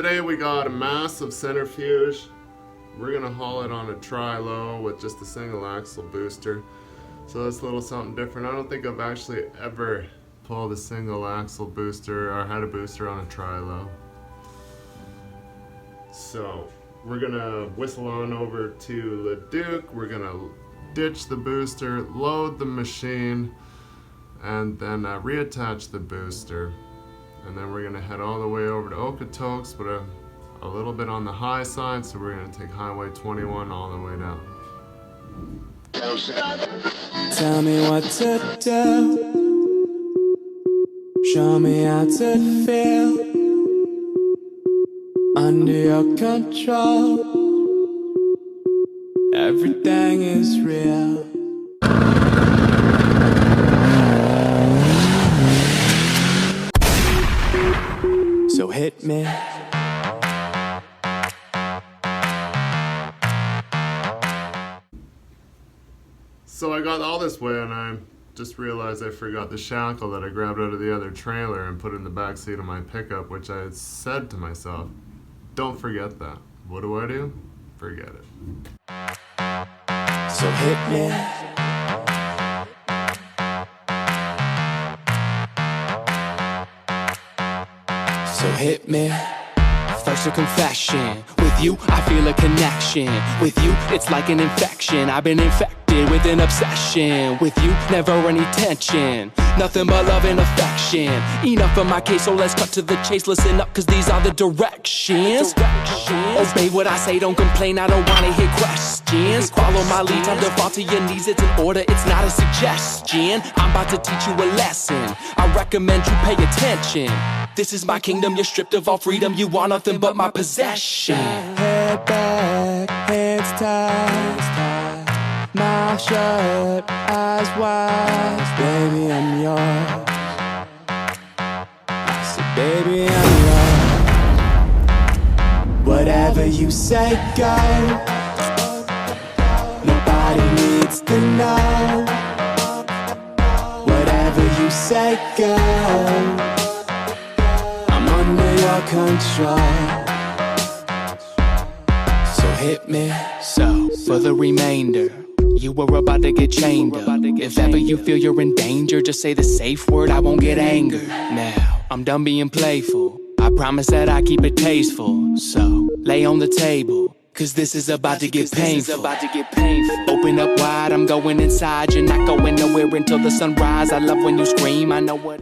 Today we got a massive centrifuge. We're gonna haul it on a tri-low with just a single axle booster. So that's a little something different. I don't think I've actually ever pulled a single axle booster or had a booster on a tri-low. So we're gonna whistle on over to Leduc. We're gonna ditch the booster, load the machine, and then reattach the booster. And then we're gonna head all the way over to Okotoks, but a little bit on the high side, so we're gonna take Highway 21 all the way down. Tell me what to do, show me how to feel, under your control, everything is real. So hit me. So I got all this way and I just realized I forgot the shackle that I grabbed out of the other trailer and put in the back seat of my pickup, which I had said to myself, don't forget that. What do? Forget it. So hit me. So hit me. First a confession. With you, I feel a connection. With you, it's like an infection. I've been infected with an obsession. With you, never any tension. Nothing but love and affection. Enough of my case, so let's cut to the chase. Listen up, cause these are the directions. Obey what I say, don't complain, I don't wanna hear questions. Follow my lead, time to fall to your knees. It's an order, it's not a suggestion. I'm about to teach you a lesson. I recommend you pay attention. This is my kingdom, you're stripped of all freedom. You want nothing but my possession. Head back, hands tied, mouth shut, eyes wide. Baby, I'm yours. I said, baby, I'm yours. Whatever you say, go. Nobody needs to know. Whatever you say, go. Under your control. So hit me. So for the remainder, you were about to get chained up. If ever you feel you're in danger, just say the safe word, I won't get angered. Now, I'm done being playful. I promise that I keep it tasteful. So lay on the table, cause this is about to get painful. Open up wide, I'm going inside. You're not going nowhere until the sunrise. I love when you scream, I know what.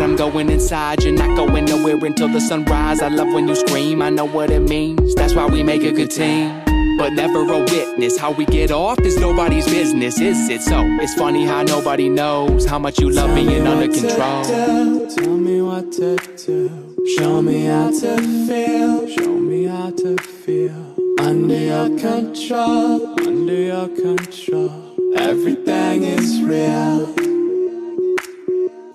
I'm going inside, you're not going nowhere until the sunrise. I love when you scream, I know what it means. That's why we make a good team, but never a witness. How we get off is nobody's business, is it? So it's funny how nobody knows how much you love being under control. Tell me what to do, show me how to feel, show me how to feel. Under your control, under your control, everything is real.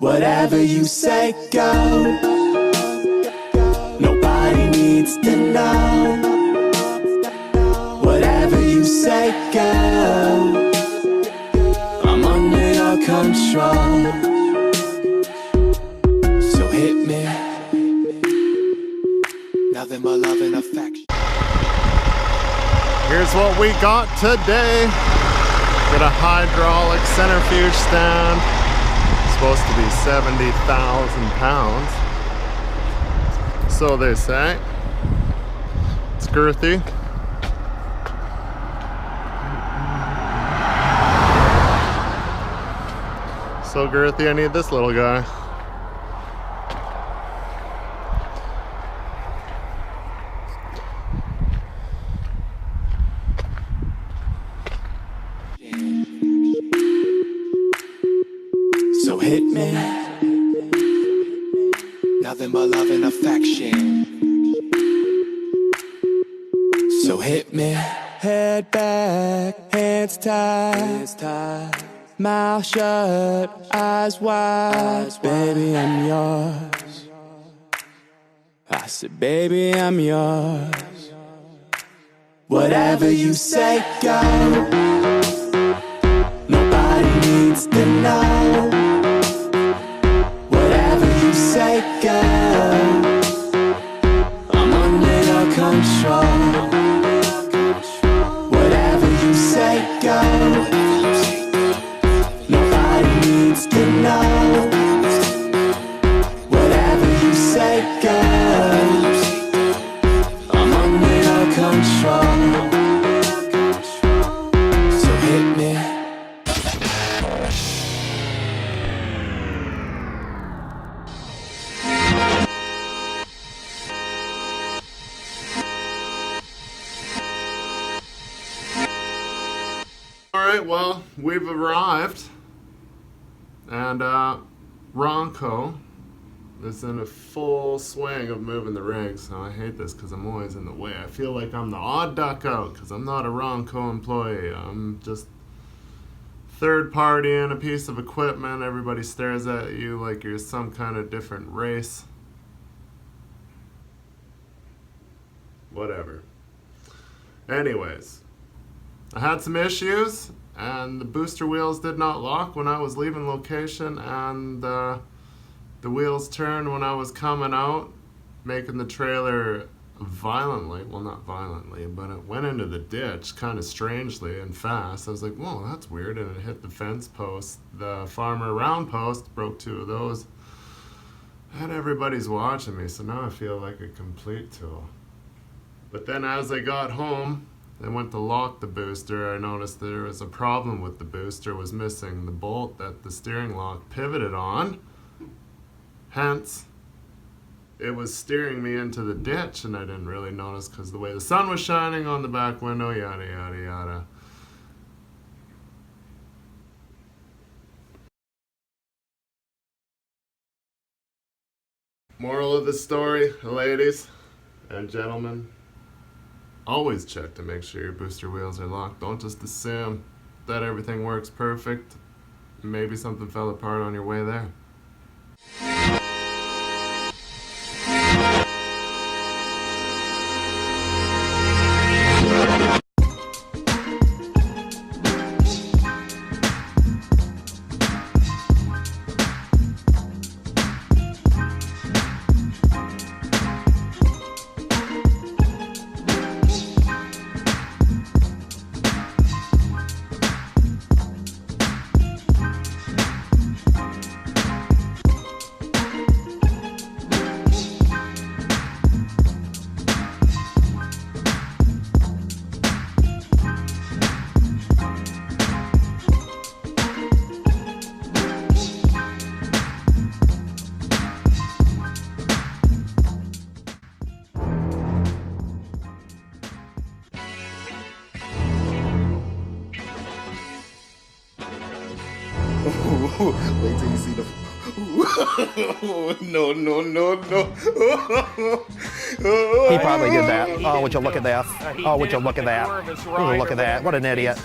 Whatever you say, go. Nobody needs to know. Whatever you say, go. I'm under your control. So hit me. Nothing but love and affection. Here's what we got today. Got a hydraulic centrifuge stand. Supposed to be 70,000 pounds. So they say. It's girthy. So girthy, I need this little guy. So hit me. Nothing but love and affection. So hit me. Head back, hands tied, mouth shut, eyes wide. Baby, I'm yours. I said, baby, I'm yours. Whatever you say, go. Nobody needs to know. Whatever you say goes. I'm under your control. So hit me. Alright, well, we've arrived. And Ronco is in a full swing of moving the rig, so I hate this because I'm always in the way. I feel like I'm the odd duck out because I'm not a Ronco employee. I'm just third party in a piece of equipment. Everybody stares at you like you're some kind of different race. Whatever. Anyways, I had some issues and the booster wheels did not lock when I was leaving location, and the wheels turned when I was coming out, making the trailer violently, well, not violently, but it went into the ditch kind of strangely and fast. I was like, whoa, that's weird, and it hit the fence post. The farmer round post, broke 2 of those, and everybody's watching me, so now I feel like a complete tool. But then as I got home, I went to lock the booster. I noticed there was a problem with the booster. Was missing the bolt that the steering lock pivoted on. Hence, it was steering me into the ditch, and I didn't really notice because the way the sun was shining on the back window, yada, yada, yada. Moral of the story, ladies and gentlemen, always check to make sure your booster wheels are locked. Don't just assume that everything works perfect. Maybe something fell apart on your way there. Wait till you see the. No, no, no, no. He probably did that. Oh, would you look at that? Oh, would you look at that? Oh, look at that. What an idiot.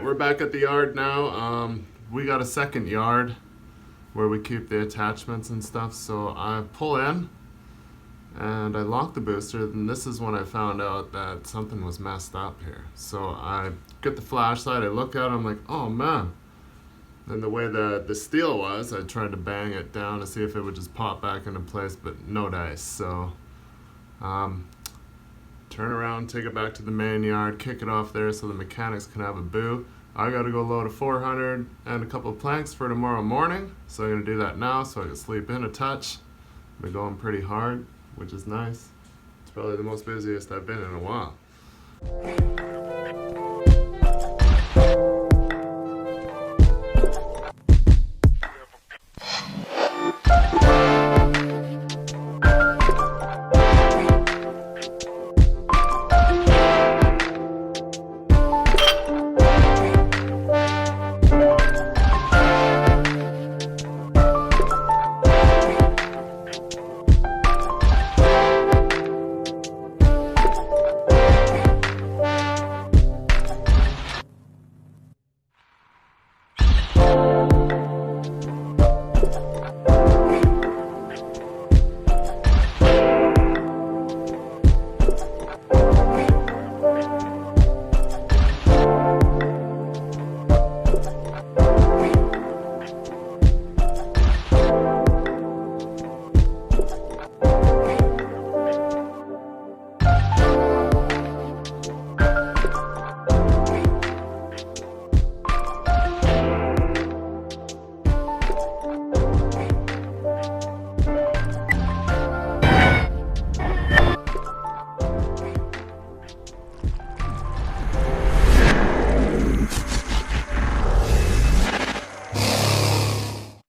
We're back at the yard now. We got a second yard where we keep the attachments and stuff. So I pull in and I lock the booster, and this is when I found out that something was messed up here. So I get the flashlight, I look at it, I'm like, oh man. And the way the steel was, I tried to bang it down to see if it would just pop back into place, but no dice. So turn around, take it back to the main yard, kick it off there so the mechanics can have a boo. I gotta go load a 400 and a couple of planks for tomorrow morning. So I'm gonna do that now so I can sleep in a touch. I've been going pretty hard, which is nice. It's probably the most busiest I've been in a while.